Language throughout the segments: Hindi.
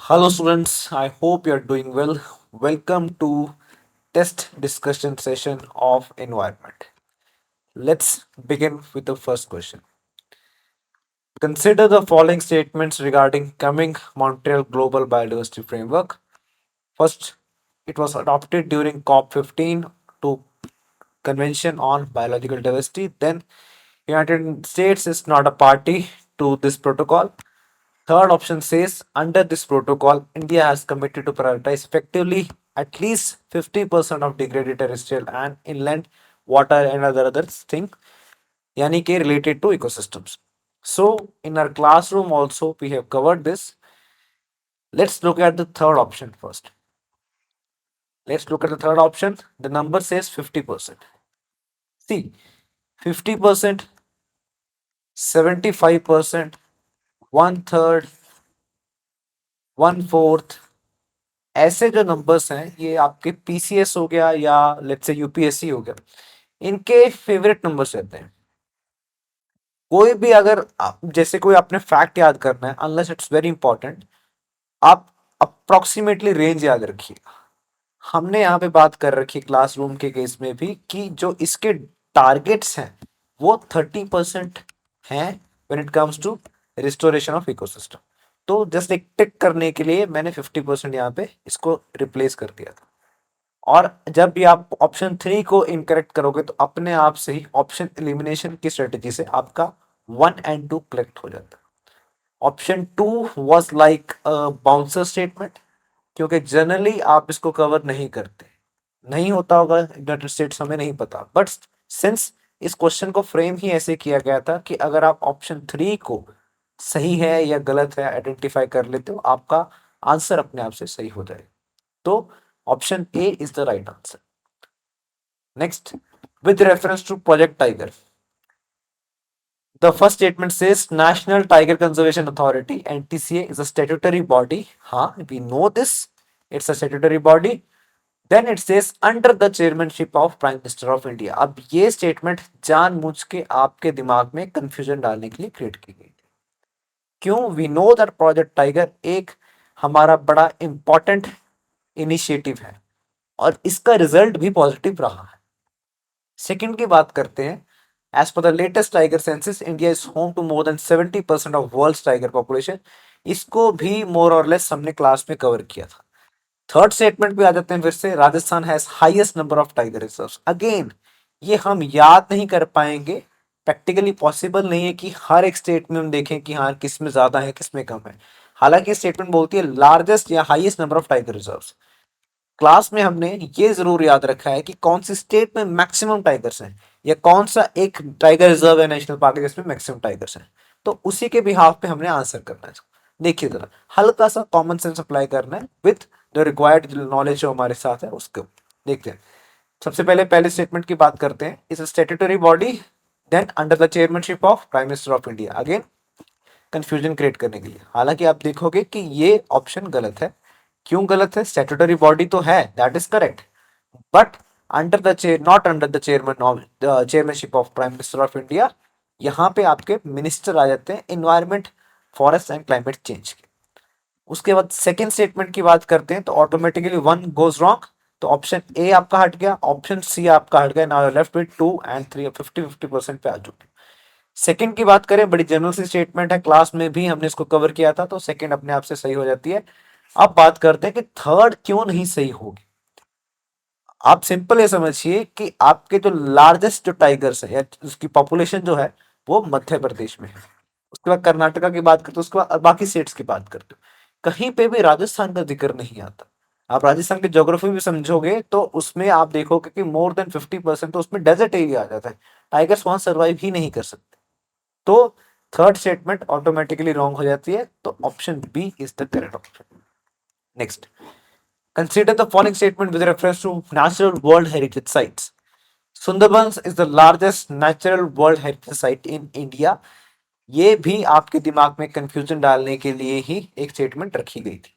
Hello, students. I hope you're doing well. Welcome to test discussion session of environment. Let's begin with the first question. Consider the following statements regarding coming Montreal Global Biodiversity Framework. First, it was adopted during COP15 to Convention on Biological Diversity. Then, United States is not a party to this protocol. Third option says under this protocol, India has committed to prioritize effectively at least 50% of degraded terrestrial and inland water and other thing, yani ke related to ecosystems. So in our classroom also we have covered this. Let's look at the third option first. Let's look at the third option. The number says 50%. See, 50%, 75%, one third, one fourth, ऐसे जो नंबर्स हैं ये आपके पीसीएस हो गया या लेट्स से यूपीएससी हो गया, इनके फेवरेट नंबर्स रहते हैं। कोई भी अगर जैसे कोई आपने फैक्ट याद करना है, अनलेस इट्स वेरी इंपॉर्टेंट, आप अप्रोक्सीमेटली रेंज याद रखिए। हमने यहाँ पे बात कर रखी है क्लासरूम के केस में भी कि जो इसके टारगेट्स हैं वो 30% हैं when it comes to restoration of ecosystem. तो जस्ट एक टिक करने के लिए मैंने 50% यहाँ पे इसको रिप्लेस कर दिया था। और जब भी आप ऑप्शन 3 को इनकरेक्ट करोगे तो अपने आप से ही ऑप्शन एलिमिनेशन की स्ट्रेटेजी से आपका 1 एंड 2 कलेक्ट हो जाता है। Option 2 was like bouncer statement, क्योंकि जनरली आप इसको कवर नहीं करते, नहीं होता होगा यूनाइटेड स्टेट्स, हमें नहीं पता, बट सिंस इस क्वेश्चन को फ्रेम ही ऐसे किया गया था कि अगर आप ऑप्शन 3 को सही है या गलत है आइडेंटिफाई कर लेते हो, आपका आंसर अपने आप से सही हो जाएगा। तो option A is the right answer. Next, with reference to Project Tiger, the first statement says National Tiger Conservation Authority (NTCA) is a statutory body. हाँ, we know this. It's a statutory body. Then it says under the chairmanship of Prime Minister of India. अब ये स्टेटमेंट जानबूझ के आपके दिमाग में कंफ्यूजन डालने के लिए क्रिएट की गई। क्यों? We know that project tiger एक हमारा बड़ा इंपॉर्टेंट इनिशिएटिव है और इसका रिजल्ट भी पॉजिटिव रहा है। सेकंड की बात करते हैं। As per the latest tiger census, India is home to more than 70% of world's tiger population. इसको भी मोर और लेस हमने क्लास में कवर किया था। थर्ड स्टेटमेंट पे आ जाते हैं फिर से, Rajasthan has highest number of tiger reserves. Again ये हम याद नहीं कर पाएंगे, प्रैक्टिकली पॉसिबल नहीं है कि हर एक स्टेट में हम देखें कि हाँ किस में ज्यादा है किस में कम है। हालांकि स्टेटमेंट बोलती है लार्जेस्ट या highest number of tiger reserves. Class में हमने ये जरूर याद रखा है कि कौन सी स्टेट में मैक्सिमम टाइगर्स हैं या कौन सा एक टाइगर रिजर्व है नेशनल पार्क जिसमें मैक्सिमम टाइगर्स हैं। तो उसी के बिहाफ पे हमने आंसर करना है। देखिए जरा, हल्का सा कॉमन सेंस अप्लाई करना है विथ द रिक्वायर्ड नॉलेज जो हमारे साथ है उसको देखते हैं। सबसे पहले पहले स्टेटमेंट की बात करते हैं। Is a statutory body then under the chairmanship of prime minister of India. Again confusion create करने के लिए, हालांकि आप देखोगे कि ये ऑप्शन गलत है। क्यों गलत है? स्टैट्यूटरी बॉडी तो है, that is correct, but under the chair, not under the chairman of chairmanship of prime minister of India. यहाँ पे आपके मिनिस्टर आ जाते हैं environment, forest and climate change के। उसके बाद सेकेंड स्टेटमेंट की बात करते हैं तो ऑटोमेटिकली वन गोज रॉन्ग। तो ऑप्शन ए आपका हट गया, ऑप्शन सी आपका हट गया। नाउ लेफ्ट विद 2 एंड 3, 50-50% पे आ चुके। सेकंड की बात करें, बड़ी जनरल सी स्टेटमेंट है, क्लास में भी हमने इसको कवर किया था, तो सेकंड अपने आप से सही हो जाती है। अब बात करते हैं कि थर्ड क्यों नहीं सही होगी। आप सिंपल ये समझिए कि आपके जो लार्जेस्ट जो टाइगर्स है या उसकी पॉपुलेशन जो है वो मध्य प्रदेश में है। उसके बाद कर्नाटका की बात करते हो, उसके बाद बाकी स्टेट्स की बात करते हो, कहीं पे भी राजस्थान का जिक्र नहीं आता। आप राजस्थान की ज्योग्राफी भी समझोगे तो उसमें आप देखोगे कि मोर देन 50% तो उसमें डेजर्ट एरिया आ जाता है, टाइगर्स वहां सर्वाइव ही नहीं कर सकते। तो थर्ड स्टेटमेंट ऑटोमेटिकली रॉन्ग हो जाती है, तो option B is the correct option. Next, consider the following statement with reference to natural world heritage sites. Sundarbans is the largest natural world heritage site in India. ये भी आपके दिमाग में कंफ्यूजन डालने के लिए ही एक स्टेटमेंट रखी गई थी।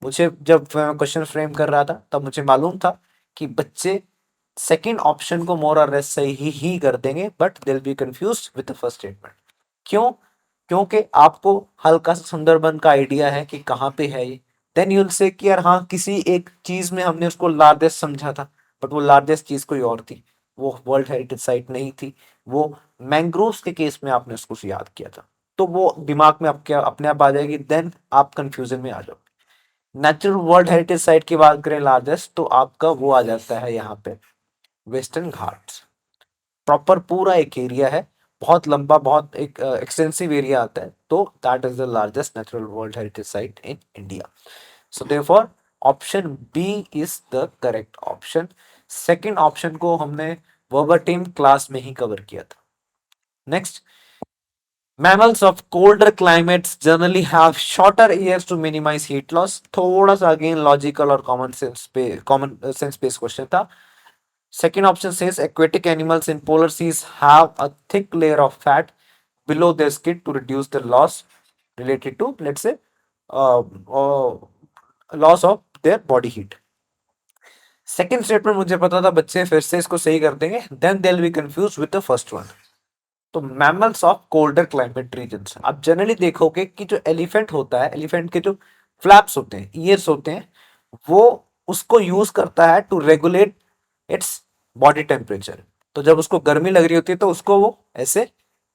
मुझे जब क्वेश्चन फ्रेम कर रहा था तब मुझे मालूम था कि बच्चे सेकंड ऑप्शन को मोर और लेस सही ही कर देंगे, but they will B confused with the first statement. क्यों? क्योंकि आपको हल्का सा सुंदरबन का आइडिया है कि कहाँ पे है ये, देन यूल से कि यार हाँ किसी एक चीज में हमने उसको लार्जेस्ट समझा था, बट वो लार्जेस्ट चीज कोई और थी, वो वर्ल्ड हेरिटेज साइट नहीं थी, वो मैंग्रोव्स के केस में आपने उसको याद किया था। तो वो दिमाग में आपके अपने आप आ जाएगी, देन आप कंफ्यूजन में आ जाओ। नेचुरल वर्ल्ड हेरिटेज साइट की बात करें लार्जेस्ट, तो आपका वो आ जाता है यहाँ पे वेस्टर्न घाट्स। प्रॉपर पूरा एक एरिया है, बहुत लंबा, बहुत एक एक्सटेंसिव एरिया आता है, तो that is the largest natural world heritage site in India. So therefore option B is the correct option. Second option को हमने वर्बटिम क्लास में ही कवर किया था। Next, mammals of colder climates generally have shorter ears to minimize heat loss। थोड़ा सा अगेन लॉजिकल और कॉमन सेंस बेस्ड क्वेश्चन था। Second option says aquatic animals in polar seas have a thick layer of fat below their skin to reduce the loss related to, let's say, uh, uh, loss of their body heat। Second statement मुझे पता था, बच्चे फिर से इसको सही कर देंगे, then they will be confuse with the first one. तो mammals of colder climate regions, आप जनरली देखोगे कि जो एलिफेंट होता है, एलिफेंट के जो फ्लैप्स होते हैं, ईयर्स होते हैं, वो उसको यूज करता है to regulate its body temperature. तो जब उसको गर्मी लग रही होती है तो उसको वो ऐसे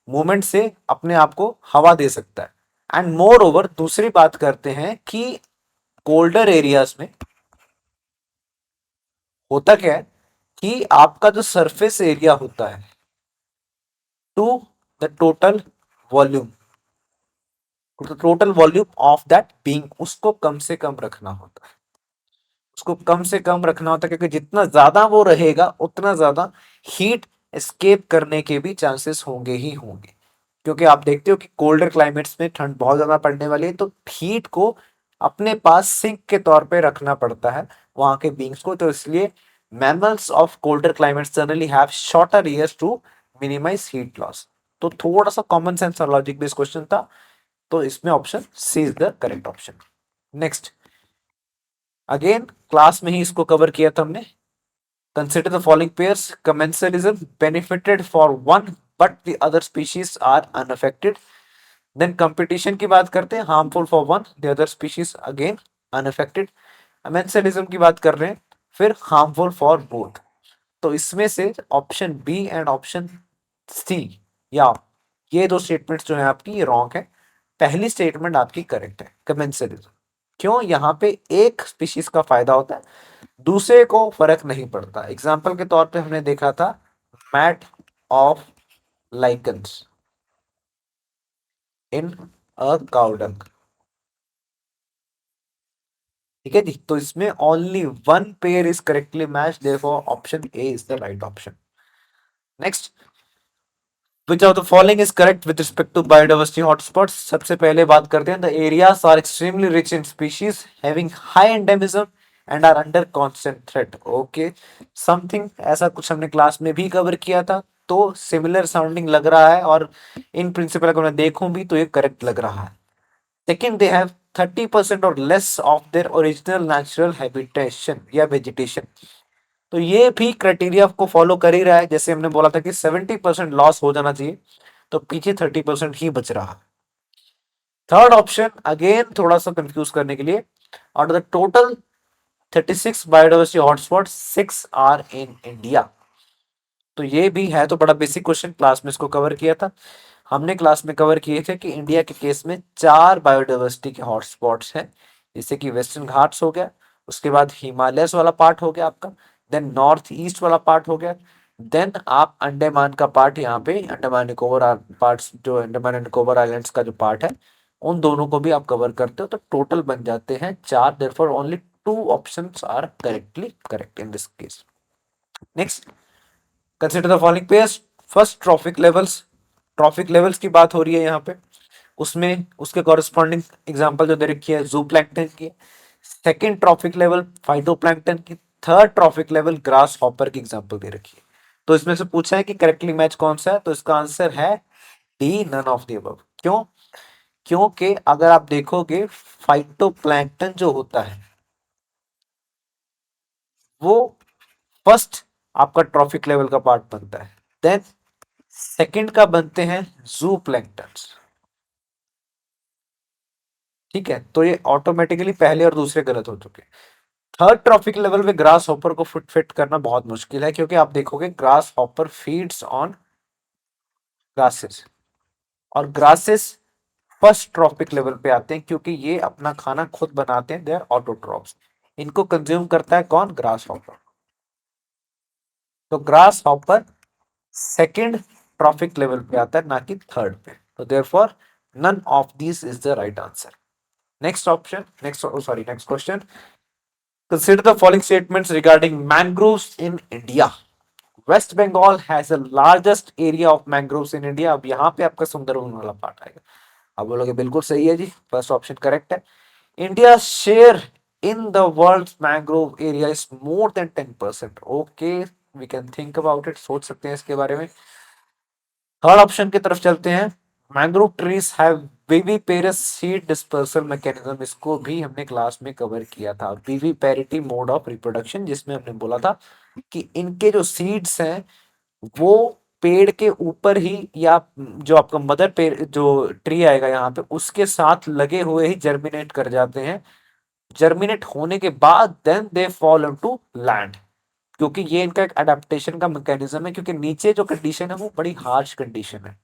मूवमेंट से अपने आप को हवा दे सकता है। एंड मोर ओवर दूसरी बात करते हैं कि कोल्डर एरियाज में होता क्या है कि आपका जो सरफेस एरिया होता है to the volume total volume of that being, उसको कम से कम रखना होता है। उसको कम से कम रखना होता है, क्योंकि जितना ज्यादा वो रहेगा उतना ज्यादा हीट एस्केप करने के भी चांसेस होंगे ही होंगे। क्योंकि आप देखते हो कि कोल्डर क्लाइमेट्स में ठंड बहुत ज्यादा पड़ने वाली है, तो हीट को अपने पास सिंक के तौर पे रखना पड़ता है वहां के बींग्स को। तो इसलिए mammals of colder climates generally have shorter ears to minimise heat loss. तो थोड़ा सा कॉमन सेंस और लॉजिक बेस्ड क्वेश्चन था, तो इसमें option C is the correct option. Next, again class में ही इसको कवर किया था हमने। Consider the following pairs, commensalism benefited for one but the other species are unaffected. Then competition की बात करते हैं, harmful for one the other species again unaffected. Amensalism की बात कर रहे हैं, फिर हार्मफुल फॉर बोथ। तो इसमें से option B and option C, या ये दो स्टेटमेंट्स जो है आपकी, ये रॉन्ग है। पहली स्टेटमेंट आपकी करेक्ट है, कमेंसलिज्म। क्यों? यहाँ पे एक स्पीशीज का फायदा होता है, दूसरे को फर्क नहीं पड़ता। एग्जाम्पल के तौर पे हमने देखा था mat of lichens in a cow dung. ठीक है जी, तो इसमें only one pair is correctly match, therefore option A is the right option. Next, which of the following is correct with respect to biodiversity hotspots. सबसे पहले बात करते हैं, the areas are extremely rich in species having high endemism and are under constant threat. Okay, something ऐसा कुछ हमने क्लास में भी कवर किया था, तो सिमिलर साउंडिंग लग रहा है, और इन प्रिंसिपल अगर मैं देखूं भी तो ये करेक्ट लग रहा है। सेकेंड, दे हैव 30% और less of their original natural habitation या वेजिटेशन। तो ये भी क्राइटेरिया को फॉलो कर ही रहा है, जैसे हमने बोला था कि 70% लॉस हो जाना चाहिए, तो पीछे 30% ही बच रहा। थर्ड ऑप्शन अगेन थोड़ा सा कंफ्यूज करने के लिए, out of the total 36 biodiversity hotspot 6 are in India. तो ये भी है तो बड़ा बेसिक क्वेश्चन, क्लास में इसको कवर किया था हमने। क्लास में कवर किए थे कि इंडिया के केस में 4 बायोडाइवर्सिटी के हॉटस्पॉट्स हैं, जैसे कि वेस्टर्न घाट्स हो गया, उसके बाद हिमालयस वाला पार्ट हो गया आपका, देन नॉर्थ ईस्ट वाला पार्ट हो गया, देन आप अंडमान का पार्ट, यहाँ पे अंडमान निकोबार पार्ट्स, जो अंडमान एंड निकोबार आइलैंड्स का जो पार्ट है, उन दोनों को भी आप कवर करते हो, तो टोटल बन जाते हैं 4। Therefore only 2 options are correctly correct in this case. Next, consider the following pairs. First, trophic levels. Trophic levels की बात हो रही है यहाँ पे, उसमें उसके कॉरेस्पॉन्डिंग एग्जांपल जो दे रखी है जू प्लैंकटन की। सेकंड ट्रॉफिक लेवल फाइटोप्लैंक्टन की। Third trophic level grass hopper की एग्जांपल दे रखी है। तो इसमें से पूछा है कि करेक्टली मैच कौन सा है, तो इसका आंसर है D, none of the above. क्यों? क्योंकि अगर आप देखोगे फाइटोप्लैंक्टन जो होता है वो फर्स्ट आपका ट्रॉफिक लेवल का पार्ट बनता है, देन सेकंड का बनते हैं जू प्लैंक्टन। ठीक है, तो ये ऑटोमेटिकली पहले और दूसरे गलत हो चुके हैं। थर्ड ट्रॉफिक लेवल पे ग्रास हॉपर को फिट करना बहुत मुश्किल है, क्योंकि आप देखोगे grass hopper feeds on grasses, और ग्रासेस फर्स्ट ट्रॉपिक लेवल पे आते हैं, क्योंकि ये अपना खाना खुद बनाते हैं, दे आर ऑटोट्रॉप्स। इनको कंज्यूम करता है कौन? Grasshopper. तो grasshopper second trophic level पे आता है, ना कि थर्ड पे। तो therefore none of this is the right answer. Next option, next sorry next question, consider the following statements regarding mangroves in India. West Bengal has the largest area of mangroves in India. अब यहाँ पे आपका सुंदरवन वाला पार्ट आएगा। आप बोलोगे बिल्कुल सही है जी, फर्स्ट ऑप्शन करेक्ट है। India share in the world mangrove area is more than 10%। Okay, we can think about it, सोच सकते हैं इसके बारे में। थर्ड ऑप्शन की तरफ चलते हैं। मैंग्रोव ट्रीज हैव बीवी पेरिस सीड डिस्पर्सल मैकेनिज्म। इसको भी हमने क्लास में कवर किया था, बीवी पेरिटी मोड ऑफ रिप्रोडक्शन, जिसमें हमने बोला था कि इनके जो सीड्स हैं वो पेड़ के ऊपर ही, या जो आपका मदर पेड़ जो ट्री आएगा यहाँ पे, उसके साथ लगे हुए ही जर्मिनेट कर जाते हैं। जर्मिनेट होने के बाद then they fall into land, क्योंकि ये इनका एक अडेप्टेशन का मैकेनिज्म है, क्योंकि नीचे जो कंडीशन है वो बड़ी हार्श कंडीशन है।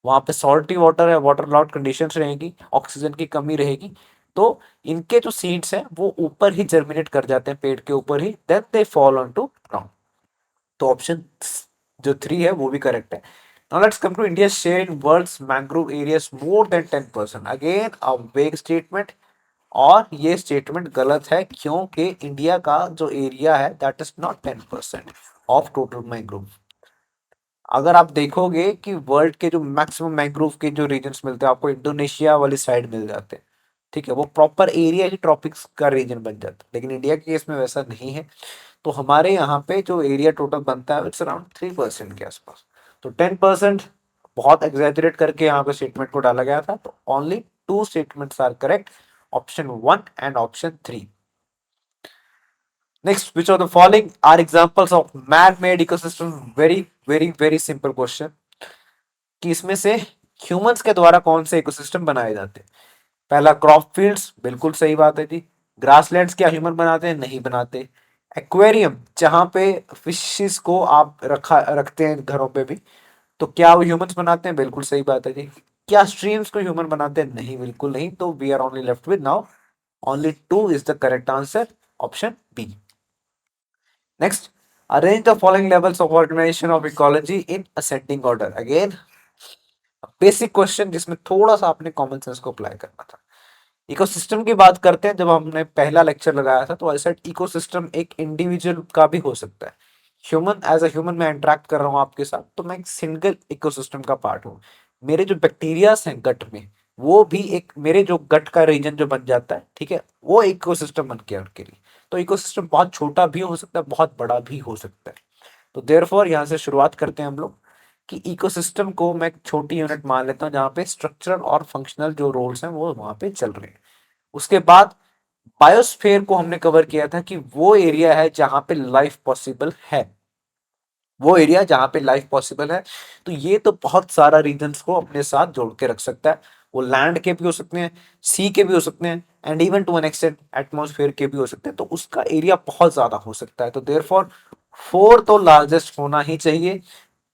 वहां पे सॉल्टी वाटर है, वाटर लॉट कंडीशंस रहेगी, ऑक्सीजन की कमी रहेगी। तो इनके जो सीड्स हैं वो ऊपर ही जर्मिनेट कर जाते हैं, पेड़ के ऊपर ही, then they fall on to ground. तो ऑप्शन जो थ्री है वो भी करेक्ट है। Now let's come to India share in world's mangrove areas more than 10%। Again a vague statement, और ये स्टेटमेंट गलत है, क्योंकि इंडिया का जो एरिया है that is not 10% of total mangrove. अगर आप देखोगे कि वर्ल्ड के जो मैक्सिमम मैंग्रोव के जो रीजन्स मिलते हैं आपको, इंडोनेशिया वाली साइड मिल जाते हैं। ठीक है, वो प्रॉपर एरिया ही ट्रॉपिक्स का रीजन बन जाता है, लेकिन इंडिया के केस में वैसा नहीं है। तो हमारे यहाँ पे जो एरिया टोटल बनता है इट्स अराउंड 3% के आसपास। तो 10% बहुत एग्जैजरेट करके यहाँ पे स्टेटमेंट को डाला गया था। तो only two statements are correct, option one and option three. Next, which of the following are examples of man made ecosystem? Very very very simple question, कि इसमें से ह्यूमंस के द्वारा कौन से इकोसिस्टम बनाए जाते हैं? पहला, क्रॉप फील्ड्स, बिल्कुल सही बात है जी। ग्रासलैंड्स क्या ह्यूमन बनाते हैं? नहीं बनाते। एक्वेरियम, जहां पे फिशेस को आप रखते हैं घरों पे भी, तो क्या वो ह्यूमंस बनाते हैं? बिल्कुल सही बात है जी। क्या स्ट्रीम्स को ह्यूमन बनाते हैं? नहीं, बिल्कुल नहीं। तो we are only left with now only two is the correct answer, option B. Next, arrange the following levels of organisation of ecology in ascending order. Again basic question, जिसमें थोड़ा सा आपने कॉमन सेंस को अप्लाई करना था। इकोसिस्टम की बात करते हैं, जब हमने पहला लेक्चर लगाया था तो आई सेड इकोसिस्टम एक इंडिविजुअल का भी हो सकता है। ह्यूमन, एज अ ह्यूमन मैं इंटरेक्ट कर रहा हूँ आपके साथ, तो मैं एक सिंगल इकोसिस्टम का पार्ट हूँ। मेरे जो बैक्टीरियाज हैं गट में, वो भी एक, मेरे जो गट का रीजन जो बन जाता है, ठीक है, वो इकोसिस्टम बन गया उनके लिए। तो इकोसिस्टम बहुत छोटा भी हो सकता है, बहुत बड़ा भी हो सकता है। तो देयरफॉर यहाँ से शुरुआत करते हैं हम लोग, कि इकोसिस्टम को मैं एक छोटी यूनिट मान लेता हूँ, जहाँ पे स्ट्रक्चरल और फंक्शनल जो रोल्स हैं वो वहां पे चल रहे हैं। उसके बाद बायोस्फीयर को हमने कवर किया था, कि वो एरिया है जहां पे लाइफ पॉसिबल है, वो एरिया जहां पे लाइफ पॉसिबल है। तो ये तो बहुत सारा रीजन्स को अपने साथ जोड़ के रख सकता है। वो लैंड के भी हो सकते हैं, सी के भी हो सकते हैं, and even to an extent atmosphere के भी हो सकते हैं। तो उसका एरिया बहुत ज्यादा हो सकता है। तो देयरफॉर फोर तो लार्जेस्ट होना ही चाहिए,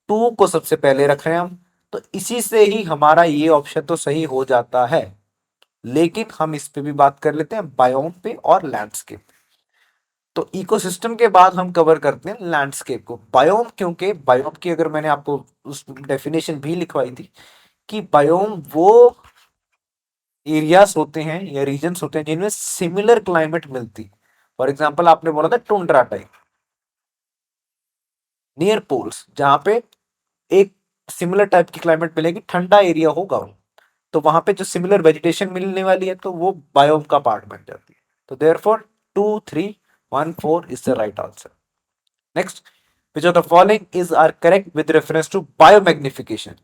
टू को सबसे पहले रख रहे हैं हम। तो इसी से ही हमारा ये ऑप्शन तो सही हो जाता है। लेकिन हम इस पे भी बात कर लेते हैं, बायोम पे और लैंडस्केप। तो इकोसिस्टम के बाद हम कवर करते हैं लैंडस्केप को। बायोम, क्योंकि बायोम की अगर मैंने आपको उस डेफिनेशन भी लिखवाई थी, कि बायोम वो एरियाज होते हैं या रीजन्स होते हैं जिनमें सिमिलर क्लाइमेट मिलती। फॉर एग्जाम्पल आपने बोला था टुंड्रा टाइप, नियर पोल्स, जहां पे एक सिमिलर टाइप की क्लाइमेट मिलेगी, ठंडा एरिया होगा वो। तो वहां पे जो सिमिलर वेजिटेशन मिलने वाली है, तो वो बायोम का पार्ट बन जाती है। तो therefore 2 3 1 4 is the right answer. Next, which of the following is are correct with reference to biomagnification?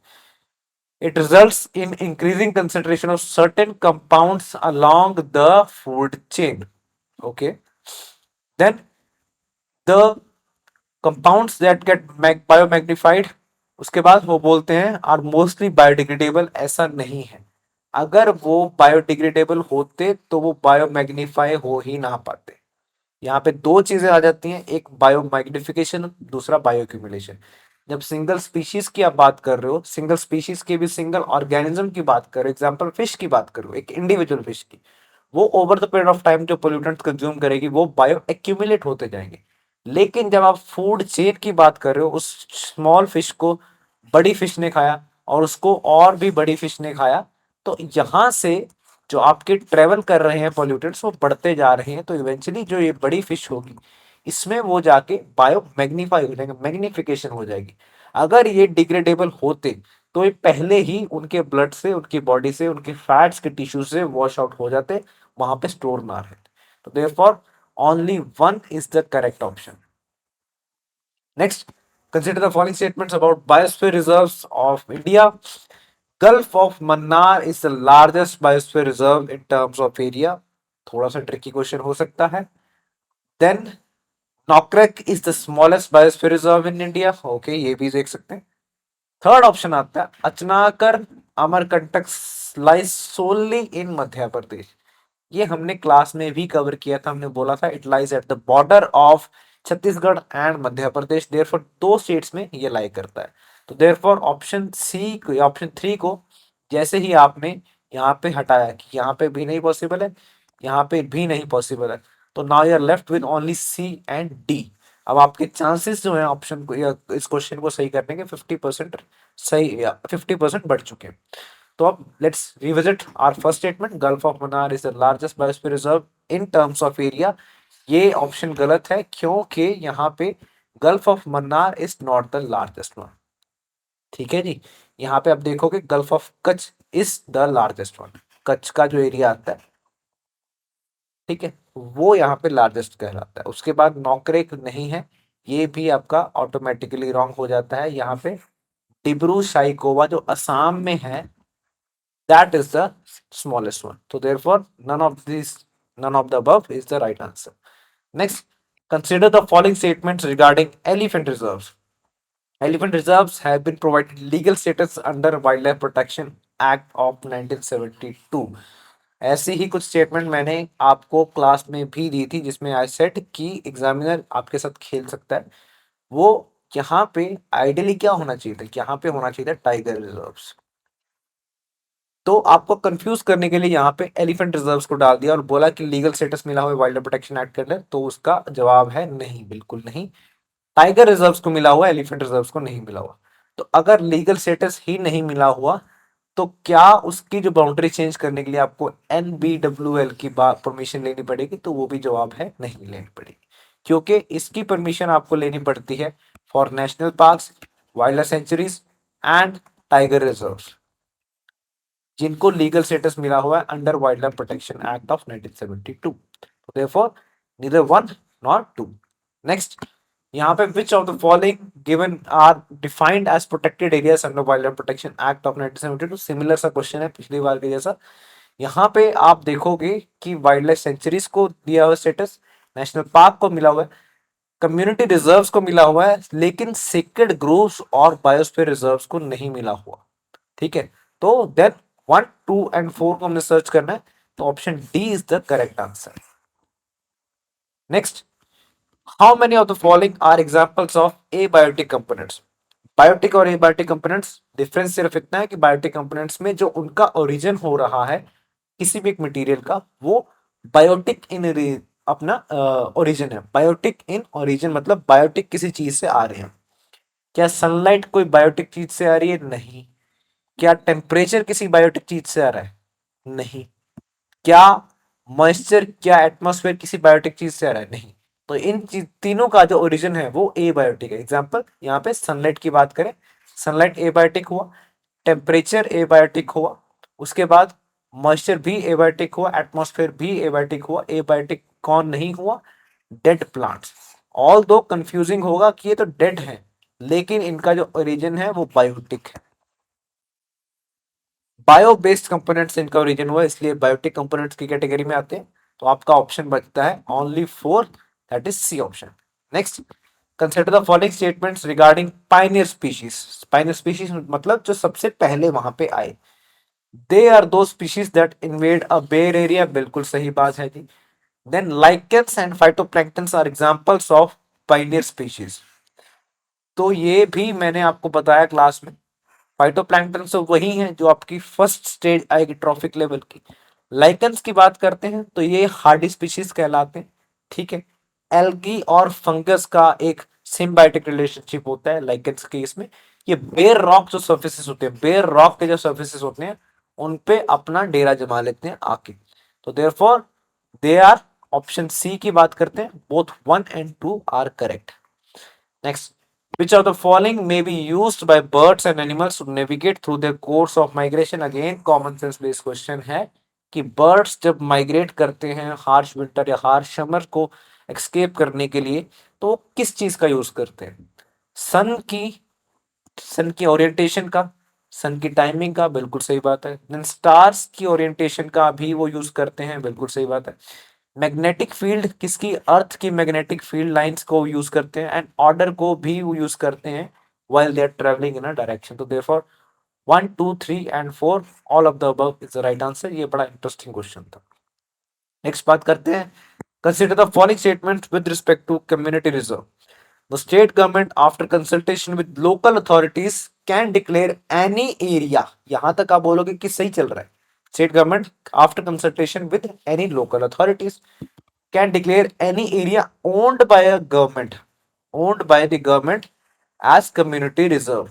It results in increasing concentration of certain compounds along the food chain. Okay, then the compounds that get biomagnified, उसके बाद वो बोलते हैं आर मोस्टली बायोडिग्रेडेबल। ऐसा नहीं है, अगर वो बायोडिग्रेडेबल होते तो वो बायोमैग्नीफाई हो ही ना पाते। यहाँ पे दो चीजें आ जाती हैं, एक बायो मैग्निफिकेशन, दूसरा बायो एक्यूमुलेशन। जब सिंगल स्पीशीज की आप बात कर रहे हो, सिंगल स्पीशीज के भी सिंगल ऑर्गेनिज्म की बात कर रहे हो, एग्जांपल फिश की बात करो, एक इंडिविजुअल फिश की, वो over the period of time जो पोल्यूटेंट कंज्यूम करेगी वो बायो एक्यूमुलेट होते जाएंगे। लेकिन जब आप फूड चेन की बात कर रहे हो, उस स्मॉल फिश को बड़ी फिश ने खाया और उसको और भी बड़ी फिश ने खाया, तो यहां से जो आपके ट्रेवल कर रहे हैं पॉल्यूटेंट्स वो बढ़ते जा रहे हैं, तो इवेंचुअली जो ये बड़ी फिश होगी इसमें वो जाके बायो मैग्नीफाई हो जाएंगे, मैग्निफिकेशन हो जाएगी। अगर ये डिग्रेडेबल होते तो ये पहले ही उनके ब्लड से, उनकी बॉडी से, उनके फैट्स के टिश्यू से वॉश आउट हो जाते, वहां पे स्टोर ना रहते। तो therefore only one is the correct option. Next, consider the following statements about biosphere reserves of India. Gulf of Mannar is the largest biosphere reserve in terms of area. थोड़ा सा ट्रिकी क्वेश्चन हो सकता है। Then Nokrek is the smallest biosphere reserve in India. Okay, ये भी देख सकते हैं। थर्ड ऑप्शन आता है अचनाकर अमरकंटक लाइज सोनली इन मध्य प्रदेश। ये हमने क्लास में भी कवर किया था, हमने बोला था it lies at the border of Chhattisgarh and Madhya Pradesh, therefore दो स्टेट्स में ये लाई करता है। तो देयरफॉर ऑप्शन सी को, ऑप्शन थ्री को जैसे ही आपने यहाँ पे हटाया कि यहाँ पे भी नहीं पॉसिबल है, यहाँ पे भी नहीं पॉसिबल है, तो now you are left with only C and D. अब आपके चांसेस जो है ऑप्शन को या इस क्वेश्चन को सही करने के 50% सही, 50% बढ़ चुके हैं। तो अब let's revisit our first statement, gulf of Mannar is the largest biosphere reserve in terms of area. ये ऑप्शन गलत है क्योंकि यहाँ पे gulf of Mannar is not the largest one. ठीक है जी, यहाँ पे आप देखोगे gulf of Kutch is the largest one. Kutch का जो एरिया आता है, ठीक है, वो यहाँ पे लार्जेस्ट कहलाता है। उसके बाद नौकरेक नहीं है, ये भी आपका ऑटोमेटिकली रॉन्ग हो जाता है। यहाँ पे डिब्रू साइकोवा जो असम में है, that is the smallest one. So therefore, none of the above is the right answer. Next, consider the following statements regarding elephant reserves. Elephant reserves have been provided legal status under Wildlife Protection Act of 1972. ऐसी ही कुछ स्टेटमेंट मैंने आपको क्लास में भी दी थी, जिसमें आई सेड कि एग्जामिनर आपके साथ खेल सकता है। वो यहाँ पे आइडियली क्या होना चाहिए था, यहाँ पे होना चाहिए था टाइगर रिजर्व्स। तो आपको कंफ्यूज करने के लिए यहाँ पे एलिफेंट रिजर्व्स को डाल दिया और बोला कि लीगल स्टेटस मिला हुआ है वाइल्ड लाइफ प्रोटेक्शन एक्ट के अंदर, तो उसका जवाब है नहीं, बिल्कुल नहीं। टाइगर रिजर्व्स को मिला हुआ, एलिफेंट रिजर्व्स को नहीं मिला हुआ। तो अगर लीगल स्टेटस ही नहीं मिला हुआ तो क्या उसकी जो बाउंड्री चेंज करने के लिए आपको NBWL की परमिशन लेनी पड़ेगी, तो वो भी जवाब है नहीं लेनी पड़ेगी, क्योंकि इसकी परमिशन आपको लेनी पड़ती है for national parks, wild life sanctuaries and tiger reserves, जिनको लीगल स्टेटस मिला हुआ है under wild life protection act of 1972। तो therefore neither one not two. Next, यहाँ पे which of the following given are defined as protected areas under wild life protection act of 1972। Similar सा क्वेश्चन है पिछली बार के जैसा। यहाँ पे आप देखोगे कि वाइल्ड लाइफ सेंचुरीज को दिया हुआ स्टेटस, नेशनल पार्क को मिला हुआ है, कम्युनिटी रिजर्व्स को मिला हुआ है, लेकिन सेक्रेड ग्रोव्स और बायोस्फीयर रिजर्व्स को नहीं मिला हुआ। ठीक है, तो देन 1, 2 एंड 4 को हमने सर्च करना है, तो option D is the correct answer. Next, how many of the following are examples of abiotic components. Biotic और एबायोटिक कंपोनेंट्स डिफरेंस सिर्फ इतना है कि बायोटिक कंपोनेंट्स में जो उनका ओरिजिन हो रहा है किसी भी एक मटेरियल का, वो बायोटिक इन अपना ओरिजिन है। बायोटिक इन ओरिजिन मतलब बायोटिक किसी चीज से आ रहे हैं। क्या सनलाइट कोई बायोटिक चीज से आ रही है? नहीं। क्या टेम्परेचर किसी बायोटिक चीज से आ रहा है? नहीं। क्या मॉइस्चर, क्या एटमॉस्फेयर किसी बायोटिक चीज से आ रहा है? नहीं। तो इन तीनों का जो ओरिजिन है वो एबायोटिक है। एग्जांपल यहाँ पे सनलाइट की बात करें, सनलाइट एबायोटिक हुआ, टेम्परेचर एबायोटिक हुआ, उसके बाद मॉइस्चर भी एबायोटिक हुआ, एटमॉस्फेयर भी एबायोटिक हुआ। एबायोटिक कौन नहीं हुआ? Dead plants. ऑल दो कंफ्यूजिंग होगा कि ये तो डेड है, लेकिन इनका जो ओरिजिन है वो बायोटिक है। बायो बेस्ड कंपोनेंट्स इनका ओरिजिन हुआ, इसलिए बायोटिक कंपोनेंट्स की कैटेगरी में आते हैं। तो आपका ऑप्शन बचता है only 4, that is C option. Next, consider the following statements regarding pioneer species. Pioneer species मतलब जो सबसे पहले वहां पे आए। They are the species that invade a bare area, बिल्कुल सही बात है जी। Then lichens and phytoplanktons are examples of pioneer species. तो ये भी मैंने आपको बताया क्लास में, फाइटोप्लैंक्टन तो वही है जो आपकी फर्स्ट स्टेज आएगी ट्रॉफिक लेवल की। लाइकन्स की बात करते हैं तो ये हार्डी स्पीशीज कहलाते हैं, ठीक है। एल्गी और फंगस का एक सिम्बायोटिक रिलेशनशिप होता है लाइकन्स के इसमें। ये बेर रॉक जो सर्फेसिस होते हैं, बेर रॉक के जो सर्फेसिस होते हैं, उन पे अपना डेरा जमा लेते हैं आके। तो therefore they are, option C की बात करते हैं, both 1 and 2 are correct. Next, which of the following may be used by birds and animals to navigate through their course of migration? Again, common sense based question है कि birds जब migrate करते हैं हार्श विंटर या हार्श समर को escape करने के लिए, तो वो किस चीज का यूज करते हैं? सन की, सन की ओरिएंटेशन का, सन की टाइमिंग का, बिल्कुल सही बात है। देन स्टार्स की ओरिएंटेशन का भी वो यूज करते हैं, बिल्कुल सही बात है। मैग्नेटिक फील्ड किसकी, अर्थ की मैग्नेटिक फील्ड लाइंस को यूज करते हैं, एंड ऑर्डर को भी वो यूज करते हैं while they are traveling in a direction। तो therefore 1 2 3 and 4 all of the above is the right answer। ये बड़ा इंटरेस्टिंग क्वेश्चन था। नेक्स्ट बात करते हैं, consider the following statement with respect to community reserve. The state government, after consultation with local authorities, can declare any area। यहां तक आप बोलोगे कि सही चल रहा है। State government, after consultation with any local authorities, can declare any area owned by a government, owned by the government as community reserve।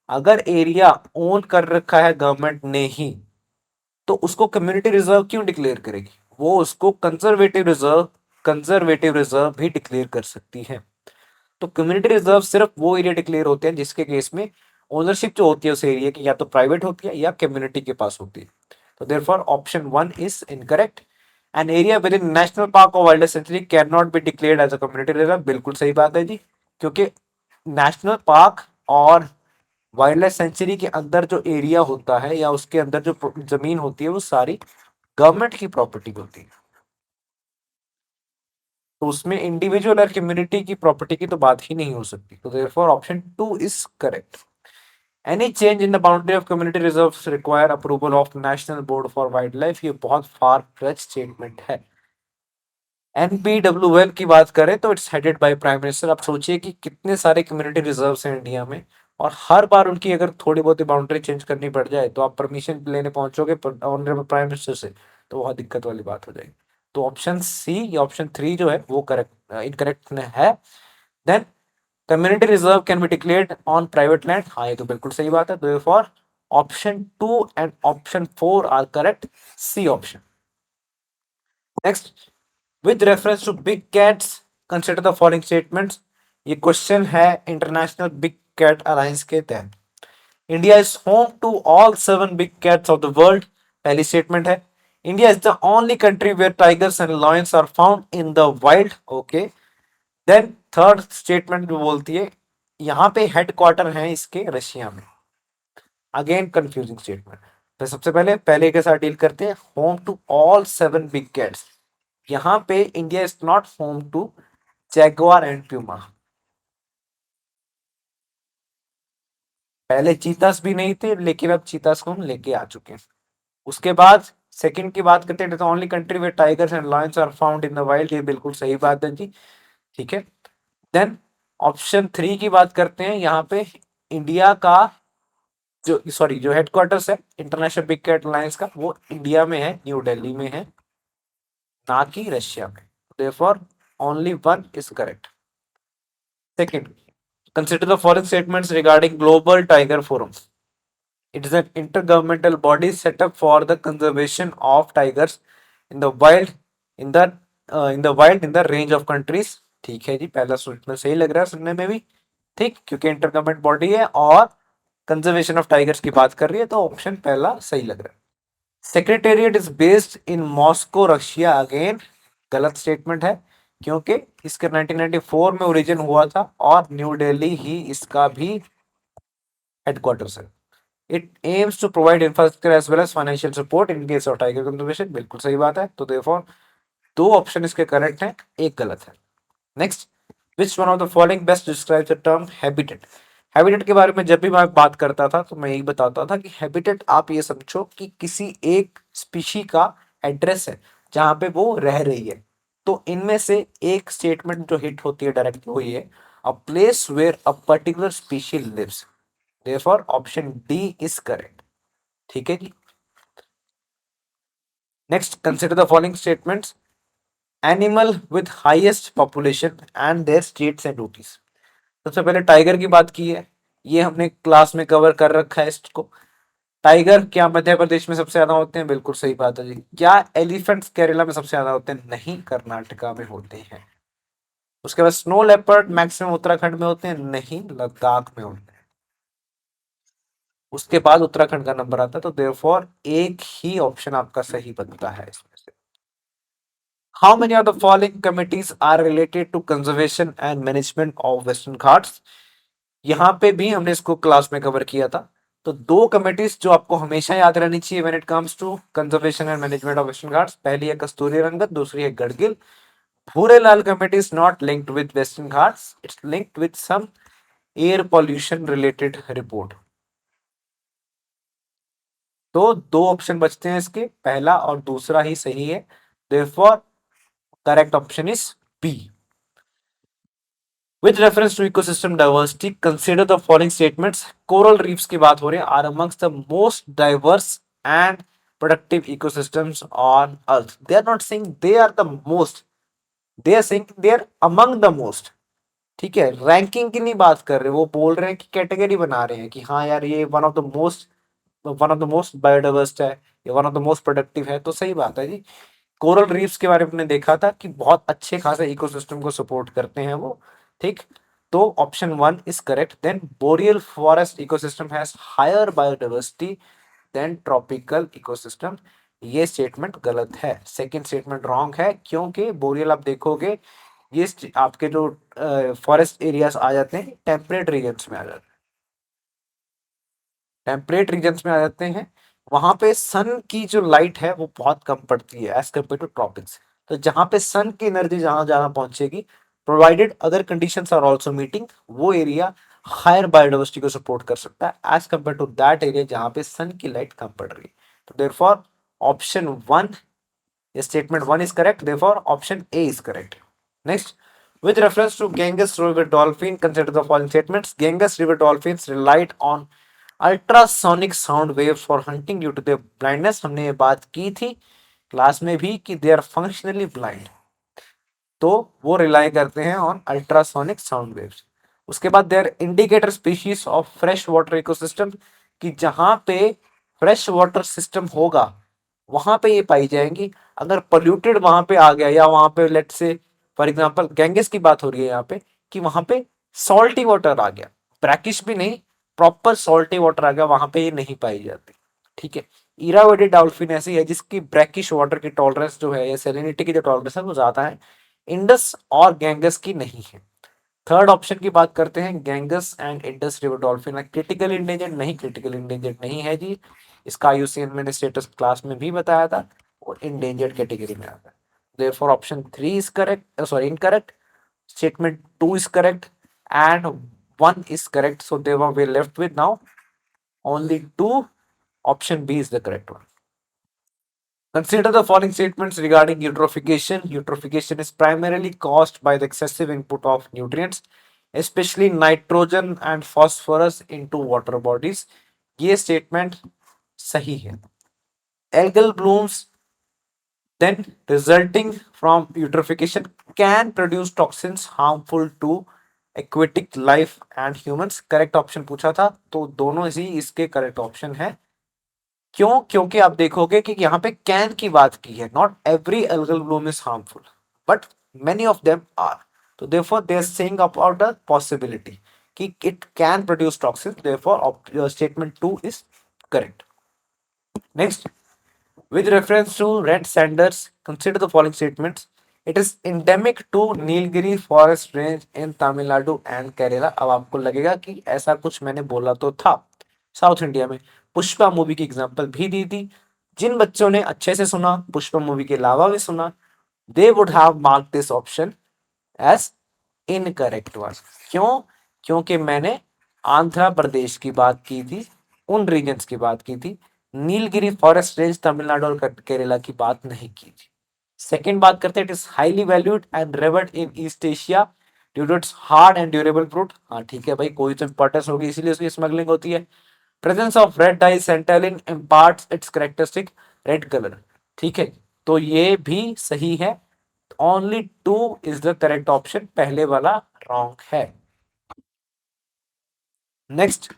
अगर एरिया ओन कर रखा है गवर्नमेंट ने ही, तो उसको कम्युनिटी रिजर्व क्यों डिक्लेयर करेगी? वो उसको कंजर्वेटिव रिजर्व भी डिक्लेयर कर सकती है। तो कम्युनिटी रिजर्व सिर्फ वो एरिया डिक्लेयर होते हैं जिसके केस में ओनरशिप जो होती है उस एरिया की या तो प्राइवेट होती है या कम्युनिटी के पास होती है। तो therefore option 1 is incorrect. An area within national park और wildlife sanctuary can not be declared as a community reserve, बिल्कुल सही बात है जी। क्योंकि नेशनल पार्क और वाइल्ड लाइफ सेंचुरी के अंदर जो एरिया होता है या उसके अंदर जो जमीन होती है वो सारी गवर्नमेंट की प्रॉपर्टी होती है। तो उसमें इंडिविजुअल और कम्युनिटी की प्रॉपर्टी की तो बात ही नहीं हो सकती। तो therefore option 2 is correct. Any change in the boundary of community reserves require approval of national board for wild life, ये बहुत फार फ्रेच स्टेटमेंट है। एनपीडब्ल्यूएल की बात करें तो it's headed by prime minister. आप सोचिए कि कितने सारे कम्युनिटी रिजर्व्स हैं इंडिया में, और हर बार उनकी अगर थोड़ी बहुत बाउंड्री चेंज करनी पड़ जाए तो आप परमिशन लेने पहुंचोगे ऑनरेबल प्राइम मिनिस्टर से, तो बहुत दिक्कत वाली बात हो जाएगी। तो ऑप्शन सी या ऑप्शन 3 जो है वो करेक्ट इनकरेक्ट है। Then community reserve can be declared on private land, हाँ ये तो बिल्कुल सही बात है। Therefore option 2 and option 4 are correct, C option. Next, with reference to big cats consider the following statements. ये क्वेश्चन है इंटरनेशनल बिग कैट अलायंस के तहत। India is home to all 7 big cats of the world, पहली स्टेटमेंट है। India is the only country where tigers and lions are found in the wild, okay. Then third statement भी बोलती है यहाँ पे हेडक्वार्टर है इसके रशिया में, अगेन कंफ्यूजिंग स्टेटमेंट। तो सबसे पहले पहले के साथ डील करते हैं, home to all 7 big cats. यहाँ पे India is not home to jaguar and puma. पहले चीतास भी नहीं थे लेकिन अब चीतास को हम लेके आ चुके हैं। उसके बाद सेकंड की बात करते हैं, only country where tigers and lions are found in the wild, ये बिल्कुल सही बात है जी, ठीक है। देन ऑप्शन 3 की बात करते हैं, यहाँ पे इंडिया का जो सॉरी जो हेडक्वार्टर्स है इंटरनेशनल बिग कैट अलायंस का वो इंडिया में है, न्यू दिल्ली में है, ना कि रशिया में। Therefore only one is correct. Second, consider the following statements regarding global tiger forum। It is an intergovernmental body set up for the conservation of tigers in the wild in the range of countries। ठीक है जी, पहला सुनने सही लग रहा है, सुनने में भी ठीक, क्योंकि इंटर गवर्नमेंट बॉडी है और कंजर्वेशन ऑफ टाइगर्स की बात कर रही है, तो ऑप्शन पहला सही लग रहा है। Secretariat is based in Moscow Russia, again गलत स्टेटमेंट है, क्योंकि इसका 1994 में ओरिजिन हुआ था और न्यू दिल्ली ही इसका भी हेडक्वार्टर्स है। It aims to provide infrastructure as well as financial support in case of tiger conservation, बिल्कुल सही बात है। तो देयरफॉर दो ऑप्शन इसके करेक्ट हैं, एक गलत है। Next, which one of the following best describes the term habitat. Habitat के बारे में जब भी मैं बात करता था तो मैं यही बताता था कि हैबिटेट आप ये समझो कि किसी एक स्पीशी का एड्रेस है जहां पे वो रह रही है। तो इनमें से एक स्टेटमेंट जो हिट होती है डायरेक्टली वो ये, a place where a particular species lives, therefore option D is correct. ठीक है जी। Next, consider the following statements, animal with highest population and their states and duties. सबसे पहले टाइगर की बात की है, ये हमने क्लास में कवर कर रखा है इसको। टाइगर क्या मध्य प्रदेश में सबसे ज्यादा होते हैं? बिल्कुल सही बात है जी। क्या एलिफेंट्स केरला में सबसे ज्यादा होते हैं? नहीं, कर्नाटका में होते हैं। उसके बाद स्नो लेपर्ड मैक्सिमम उत्तराखंड में होते हैं? नहीं, लद्दाख में होते हैं। उसके बाद उत्तराखंड का नंबर आता है, तो देयरफॉर एक ही ऑप्शन आपका सही बनता है इसमें से। How many of the following committees are related to conservation and management of western Ghats? यहाँ पे भी हमने इसको क्लास में कवर किया था। तो दो कमिटीज जो आपको हमेशा याद रहनी चाहिए when it comes to conservation and management of western Ghats, पहली है कस्तूरी रंगत, दूसरी है Gadgil. Bhurelal committee is not linked with Western Ghats, it's linked with some air pollution related report. तो दो ऑप्शन बचते हैं इसके, पहला और दूसरा ही सही है, therefore correct option is B. With reference to ecosystem diversity, consider the following statements. Coral reefs की बात हो रही है, are amongst the most diverse and productive ecosystems on Earth. They are not saying they are the most, they are saying they are among the most. ठीक है, रैंकिंग की नहीं बात कर रहे, वो बोल रहे हैं कि कैटेगरी बना रहे हैं कि हाँ यार ये one of the most biodiverse है, ये one of the most productive है, तो सही बात है जी। कोरल रीफ्स के बारे में हमने देखा था कि बहुत अच्छे खासे इकोसिस्टम को सपोर्ट करते हैं वो। ठीक, तो option one is correct. Then boreal forest ecosystem has higher biodiversity than tropical ecosystem, ये स्टेटमेंट गलत है। सेकंड स्टेटमेंट रॉन्ग है, क्योंकि बोरियल आप देखोगे ये आपके जो फॉरेस्ट एरियाज आ जाते हैं टेम्परेट रीजन्स में आ जाते हैं, टेम्परेट रीजन्स में आ जाते हैं, वहां पे सन की जो लाइट है वो बहुत कम पड़ती है एज कम्पेयर टू ट्रॉपिक्स। तो जहां पे सन की एनर्जी जहां जहां पहुंचेगी, provided other conditions are also meeting, वो एरिया हायर बायोडाइवर्सिटी को सपोर्ट कर सकता है as compare to that area जहां पे सन की लाइट कम पड़ रही है। तो therefore option one, statement one is correct, therefore option A is correct. Next, with reference to Ganges River dolphin, consider the following statements. Ganges River dolphins relied on ultrasonic sound waves for hunting due to their blindness. हमने ये बात की थी क्लास में भी कि दे आर फंक्शनली ब्लाइंड, तो वो रिलाई करते हैं ऑन अल्ट्रासोनिक साउंड वेव्स। उसके बाद they are indicator species of fresh water ecosystem, कि जहां पे फ्रेश वाटर सिस्टम होगा वहां पे ये पाई जाएंगी। अगर पोल्यूटेड वहां पे आ गया, या वहां पे लेट से फॉर एग्जांपल गैंगेस की बात हो रही है यहाँ पे, कि वहां पे सॉल्टी वाटर आ गया, ब्रैकिश भी नहीं, प्रॉपर सॉल्टी वाटर आ गया, वहां पे ये नहीं पाई जाती। ठीक है, इरावदी डॉल्फिन ऐसी है जिसकी ब्रैकिश वाटर की टॉलरेंस जो है या सैलिनिटी की जो टॉलरेंस है वो ज्यादा है, इंडस और गैंगस की नहीं है। थर्ड ऑप्शन की बात करते हैं, Ganges and Indus river dolphin critical endangered? नहीं, क्रिटिकल इंडेंजर्ड नहीं है जी। इसका आईयूसीएन मैंने स्टेटस क्लास में भी बताया था, और इंडेंजर्ड कैटेगरी में आता है। Therefore option three is correct, sorry incorrect, statement two is correct and one is correct, so there we left with now only two. Option B is the correct one. Consider the following statements regarding eutrophication. Eutrophication is primarily caused by the excessive input of nutrients, especially nitrogen and phosphorus into water bodies. ये statement सही है। Algal blooms then resulting from eutrophication can produce toxins harmful to aquatic life and humans. Correct option पूछा था, तो दोनों ही इसके correct option है। क्यों? क्योंकि आप देखोगे कि यहाँ पे कैन की बात की है, not every algal bloom is harmful but many of them are, तो therefore they are saying about the possibility कि it can produce toxin, therefore statement two is correct. Next, with reference to red sanders, consider the following statements. It is endemic to Nilgiri forest range in Tamil Nadu and Kerala. अब आपको लगेगा कि ऐसा कुछ मैंने बोला तो था साउथ इंडिया में, पुष्पा मूवी की एग्जांपल भी दी थी। जिन बच्चों ने अच्छे से सुना, पुष्पा मूवी के अलावा भी सुना, they would have mark this option as incorrect one. क्यों? क्योंकि मैंने आंध्र प्रदेश की बात की थी, उन रीजन्स की बात की थी। नीलगिरी फॉरेस्ट रेंज तमिलनाडु और केरला की बात नहीं की थी। सेकंड बात करते हैं, it is highly valued and revered in East Asia due to its hard and durable fruit. हाँ ठीक है भाई, कोई तो इंपॉर्टेंस होगी इसीलिए उसकी स्मगलिंग होती है। Presence of red dye santalin imparts its characteristic red colour. ठीक है, तो ये भी सही है। Only two is the correct option, पहले वाला रॉन्ग है। Next,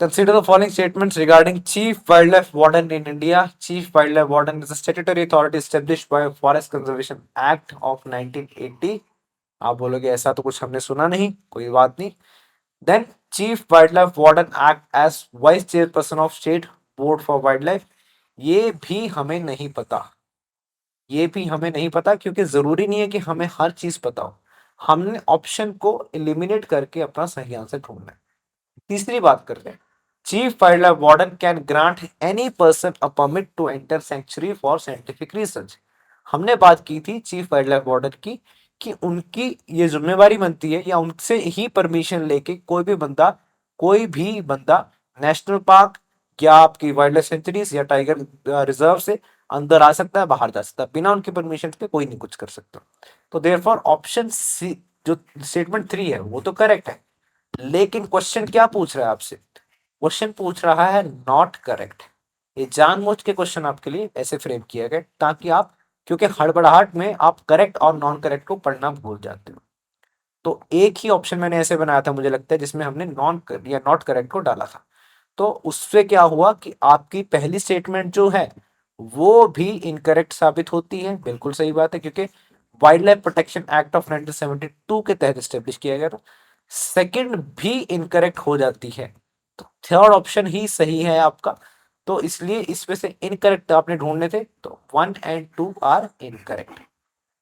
consider the following statements regarding Chief Wildlife Warden in India. Chief Wildlife Warden is a statutory authority established by Forest Conservation Act of 1980. आप बोलोगे ऐसा तो कुछ हमने सुना नहीं, कोई बात नहीं। Then Chief Wildlife Warden act as Vice Chairperson of State Board for Wildlife. ये भी हमें नहीं पता, ये भी हमें नहीं पता, क्योंकि जरूरी नहीं है कि हमें हर चीज पता हो। हमने ऑप्शन को एलिमिनेट करके अपना सही आंसर ढूंढना है। तीसरी बात करते हैं, chief wild life warden can grant any person a permit to enter sanctuary for scientific research. हमने बात की थी चीफ वाइल्ड लाइफ वार्डन की, कि उनकी ये जिम्मेवारी बनती है या उनसे ही परमिशन लेके कोई भी बंदा नेशनल पार्क या आपकी वाइल्ड लाइफ सेंचुरीज या टाइगर रिजर्व से अंदर आ सकता है, बाहर जा सकता है, बिना उनकी परमिशन के कोई नहीं कुछ कर सकता। तो देयरफॉर ऑप्शन सी, जो स्टेटमेंट 3 है वो तो करेक्ट है। लेकिन क्वेश्चन क्या पूछ रहा है आपसे? क्वेश्चन पूछ रहा है नॉट करेक्ट। ये जानबूझ के क्वेश्चन आपके लिए ऐसे फ्रेम किया गया ताकि आप, क्योंकि हड़बड़ाहट में आप करेक्ट और नॉन करेक्ट को पढ़ना भूल जाते हो। तो एक ही ऑप्शन मैंने ऐसे बनाया था, मुझे लगता है, जिसमें हमने नॉन या नॉट करेक्ट को डाला था। तो उससे क्या हुआ कि आपकी पहली स्टेटमेंट जो है वो भी इनकरेक्ट साबित होती है। बिल्कुल सही बात है, क्योंकि wild life protection act of 1972 के तहत स्टेब्लिश किया गया था। सेकंड भी इनकरेक्ट हो जाती है, तो थर्ड ऑप्शन ही सही है आपका। तो इसलिए इसमें से इनकरेक्ट आपने ढूंढने थे, तो 1 एंड 2 आर इनकरेक्ट।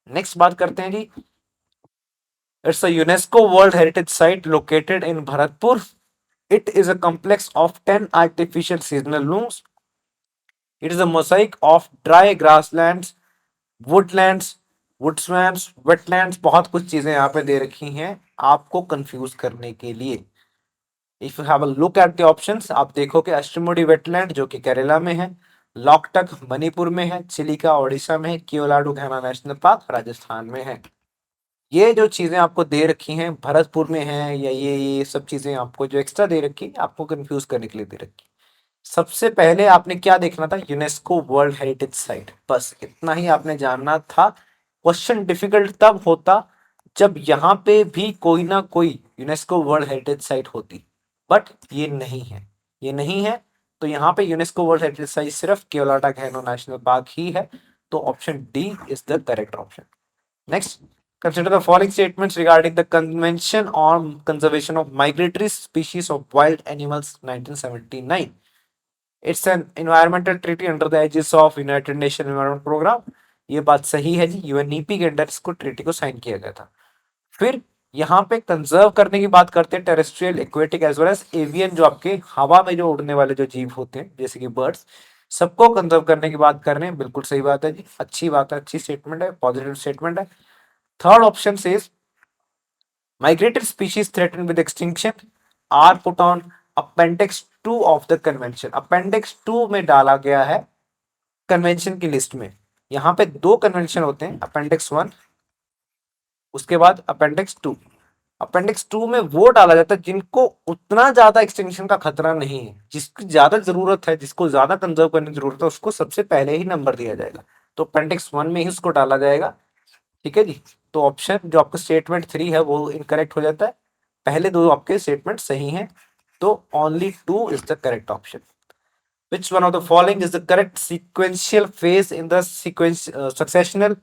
नेक्स्ट बात करते हैं जी, it's a UNESCO world heritage site located in Bharatpur. It is a complex of 10 artificial seasonal blooms. It is a mosaic of dry grasslands, woodlands, woodswamps, wetlands। बहुत कुछ चीजें यहाँ पे दे रखी हैं आपको कंफ्यूज करने के लिए। If you have a look at the options, आप देखोगे अष्टमुडी वेटलैंड जो कि केरला में है, लॉकटक मणिपुर में है, चिलिका ओडिशा में है, कियोलाडू घाना नेशनल पार्क राजस्थान में है। ये जो चीजें आपको दे रखी हैं भरतपुर में है, या ये सब चीजें आपको जो एक्स्ट्रा दे रखी है आपको कंफ्यूज करने के लिए दे रखी है। सबसे पहले आपने क्या देखना था? यूनेस्को वर्ल्ड हेरिटेज साइट, बस इतना ही आपने जानना था। क्वेश्चन डिफिकल्ट तब होता जब यहाँ पे भी कोई ना कोई यूनेस्को वर्ल्ड हेरिटेज साइट होती, बट ये नहीं है, ये नहीं है। तो यहाँ पे यूनेस्को वर्ल्ड हेरिटेज साइट सिर्फ केवलाटा गहनो नेशनल पार्क ही है। तो option D is the correct option. Next, consider the following statements regarding the Convention on Conservation of Migratory Species of Wild Animals 1979. It's an environmental treaty under the aegis of United Nations Environment Program. ये बात सही है जी, यूएनईपी के अंडर इसको ट्रीटी को साइन किया गया था। फिर यहाँ पे कंजर्व करने की बात करते हैं terrestrial, aquatic as well as avian, जो आपके हवा में जो उड़ने वाले जो जीव होते हैं जैसे कि बर्ड्स, सबको कंजर्व करने की बात कर रहे हैं। बिल्कुल सही बात है जी, अच्छी बात है, अच्छी स्टेटमेंट है, पॉजिटिव स्टेटमेंट है। Third option says migratory species threatened with extinction are put on Appendix 2 of the convention. Appendix 2 में डाला गया है कन्वेंशन की लिस्ट में। यहाँ पे दो कन्वेंशन होते हैं, अपेंडिक्स 1, उसके बाद अपेंडिक्स 2। अपेंडिक्स 2 में वो डाला जाता है जिनको उतना ज्यादा एक्सटेंशन का खतरा नहीं है, जिसकी ज्यादा जरूरत है, जिसको ज्यादा कंजर्व करने की जरूरत है, उसको सबसे पहले ही नंबर दिया जाएगा। तो अपेंडिक्स 1 में ही उसको डाला जाएगा। ठीक है जी, तो ऑप्शन जो आपका स्टेटमेंट 3 है वो इनकरेक्ट हो जाता है, पहले दो आपके स्टेटमेंट सही हैं। तो only 2 is the correct option. Which one of the following is the correct sequential phase in the sequence successional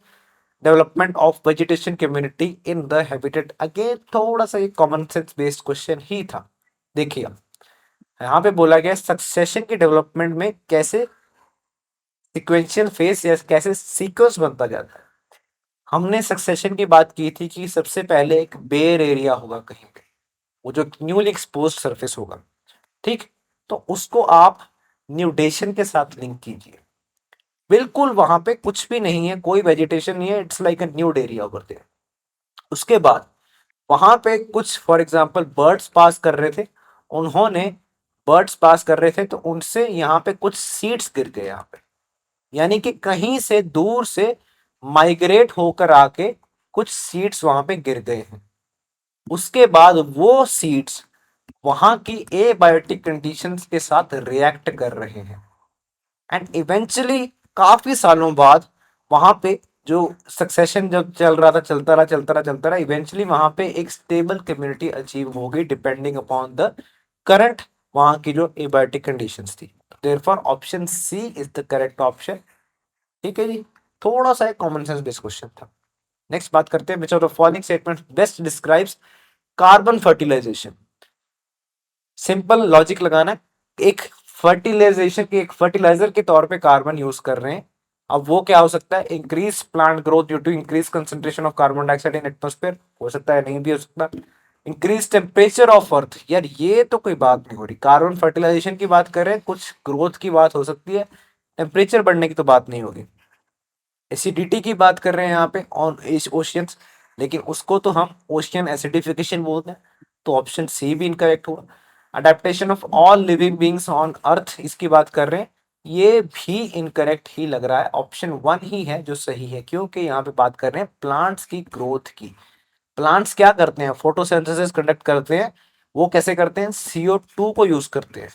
development of vegetation community in the habitat? Again थोड़ा सा ये कॉमन सेंस बेस्ड क्वेश्चन ही था। देखिए यहाँ पे बोला गया सक्सेशन की डेवलपमेंट में कैसे सीक्वेंशियल फेज या कैसे सीक्वेंस बनता जाता है। हमने सक्सेशन की बात की थी कि सबसे पहले एक बेयर एरिया होगा कहीं पे, वो जो न्यूली एक्सपोज सरफेस होगा, ठीक, तो उसको आप न्यूडेशन के साथ लिंक कीजिए। बिल्कुल वहां पे कुछ भी नहीं है, कोई वेजिटेशन नहीं है, it's like a nude area over there. उसके बाद वहां पे कुछ फॉर एग्जांपल बर्ड्स पास कर रहे थे, उन्होंने बर्ड्स पास कर रहे थे तो उनसे यहाँ पे कुछ सीड्स गिर गए यहाँ पे, यानी कि कहीं से दूर से माइग्रेट होकर आके कुछ सीड्स वहां पे गिर गए हैं। उसके बाद वो सीड्स वहां की एबायोटिक कंडीशंस के साथ रिएक्ट कर रहे हैं एंड इवेंचुअली काफी सालों बाद वहां पे जो सक्सेशन जब चल रहा था, चलता रहा इवेंचुअली वहां पे एक स्टेबल कम्युनिटी अचीव हो गई डिपेंडिंग अपॉन द करंट वहां की जो एबायोटिक कंडीशंस थी। Therefore option C is the correct option. ठीक है जी, थोड़ा सा एक कॉमन सेंस बेस्ड क्वेश्चन था। नेक्स्ट बात करते हैं, which of the following statement best describes carbon fertilisation. Simple logic लगाना है, एक फर्टिलाइजेशन के एक फर्टिलाइजर के तौर पे कार्बन यूज कर रहे हैं। अब वो क्या हो सकता है, increase plant growth due to increase concentration of carbon dioxide in atmosphere, हो सकता है, नहीं भी हो सकता। इंक्रीज टेम्परेचर ऑफ अर्थ, यार ये तो कोई बात नहीं हो रही, कार्बन फर्टिलाइजेशन की बात कर रहे हैं, कुछ ग्रोथ की बात हो सकती है, टेम्परेचर बढ़ने की तो बात नहीं होगी। एसिडिटी की बात कर रहे हैं यहाँ पे ऑन ओशियंस, लेकिन उसको तो हम ओशियन एसिडिफिकेशन बोलते हैं, तो ऑप्शन सी भी इनकरेक्ट हुआ। Adaptation of all living beings on earth, इसकी बात कर रहे हैं, ये भी इनकरेक्ट ही लग रहा है, ऑप्शन वन ही है जो सही है, क्योंकि यहाँ पे बात कर रहे हैं प्लांट्स की ग्रोथ की। प्लांट्स क्या करते हैं, फोटोसिंथेसिस कंडक्ट करते हैं। वो कैसे करते हैं, CO2 को यूज करते हैं।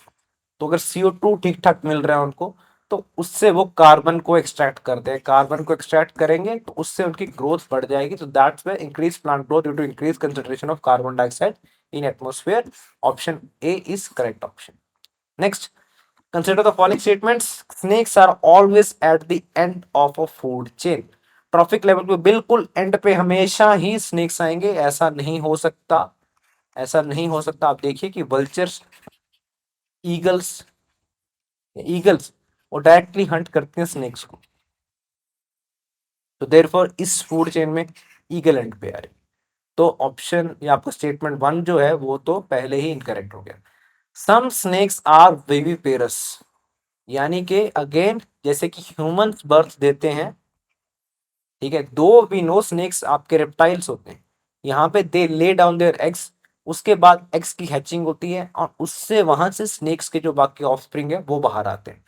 तो अगर CO2 ठीक ठाक मिल रहा है उनको, तो उससे वो कार्बन को एक्सट्रैक्ट करते हैं, कार्बन को एक्सट्रैक्ट करेंगे तो उससे उनकी ग्रोथ बढ़ जाएगी। तो that's why increase plant growth due to increase concentration of carbon dioxide in atmosphere. Option A is correct option. Next, consider the following statements. Snakes are always at the end of a food chain. Trophic level पे बिल्कुल एंड पे हमेशा ही स्नेक्स आएंगे, ऐसा नहीं हो सकता, ऐसा नहीं हो सकता। आप देखिए कि वल्चर्स, ईगल्स, ईगल्स वो डायरेक्टली हंट करते हैं स्नेक्स को, तो देयरफॉर इस फूड चेन में ईगल एंड पे आ रही। तो ऑप्शन या आपका स्टेटमेंट वन जो है वो तो पहले ही इनकरेक्ट हो गया। सम स्नेक्स आर विविपेरस, यानी कि अगेन जैसे कि ह्यूमंस बर्थ देते हैं, ठीक है, दो वी नो स्नेक्स आपके रेप्टाइल्स होते हैं, यहाँ पे दे ले डाउन देयर एग्स, उसके बाद एग्स की हैचिंग होती है और उससे वहां से स्नेक्स के जो बाकी ऑफस्प्रिंग है वो बाहर आते हैं।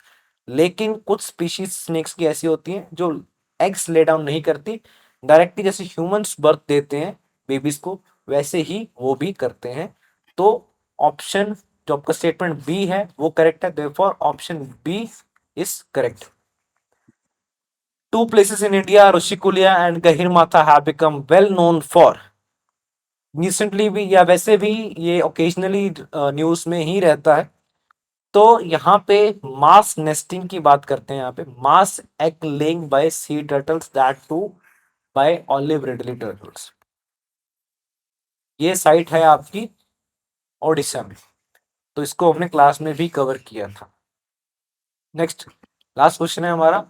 लेकिन कुछ स्पीशीज स्नेक्स की ऐसी होती हैं जो एग्स ले डाउन नहीं करती, डायरेक्टली जैसे ह्यूमंस बर्थ देते हैं बेबीज को, वैसे ही वो भी करते हैं। तो ऑप्शन जो आपका स्टेटमेंट बी है वो करेक्ट है, therefore option B is correct. Two places in India, Rushikulia and Gahirmatha, have become well known for, recently भी या वैसे भी ये ओकेजनली न्यूज में ही रहता है। तो यहाँ पे मास नेस्टिंग की बात करते हैं, यहाँ पे mass egg laying by sea turtles, that too by olive ridley turtles. ये साइट है आपकी ओडिशा में, तो इसको हमने क्लास में भी कवर किया था। नेक्स्ट, लास्ट क्वेश्चन है हमारा,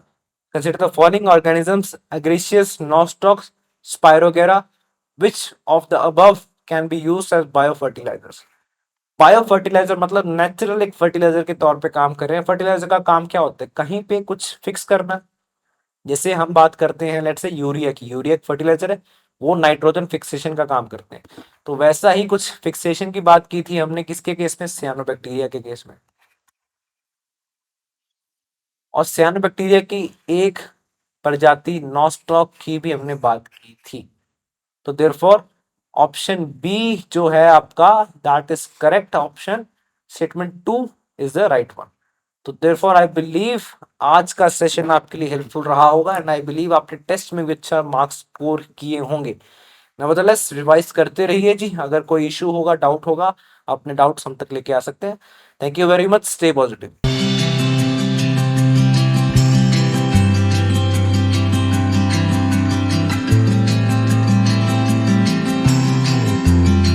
consider the following organisms, Agaricus, Nostocs, Spirogyra, which of the above can be used as biofertilizers। Bio fertiliser मतलब नेचुरल एक फर्टिलाइजर के तौर पे काम कर रहे हैं। फर्टिलाइजर का काम क्या होता है, कहीं पे कुछ फिक्स करना, जैसे हम बात करते हैं लेट्स से यूरिया की, यूरिया एक फर्टिलाइजर है, वो नाइट्रोजन फिक्सेशन का काम करते हैं। तो वैसा ही कुछ फिक्सेशन की बात की थी हमने किसके केस में, सियानोबैक्टीरिया के केस में। और सियानोबैक्टीरिया की एक प्रजाति नॉस्टॉक की भी हमने बात की थी। तो देयरफॉर ऑप्शन बी जो है आपका that is correct option, statement two is the right one. तो देयरफॉर आई बिलीव आज का सेशन आपके लिए हेल्पफुल रहा होगा एंड आई बिलीव आपने टेस्ट में भी अच्छा मार्क्स स्कोर किए होंगे। नेवरदलेस रिवाइज करते रहिए जी, अगर कोई इशू होगा, डाउट होगा, अपने डाउट्स हम तक लेके आ सकते हैं। Thank you very much, stay positive.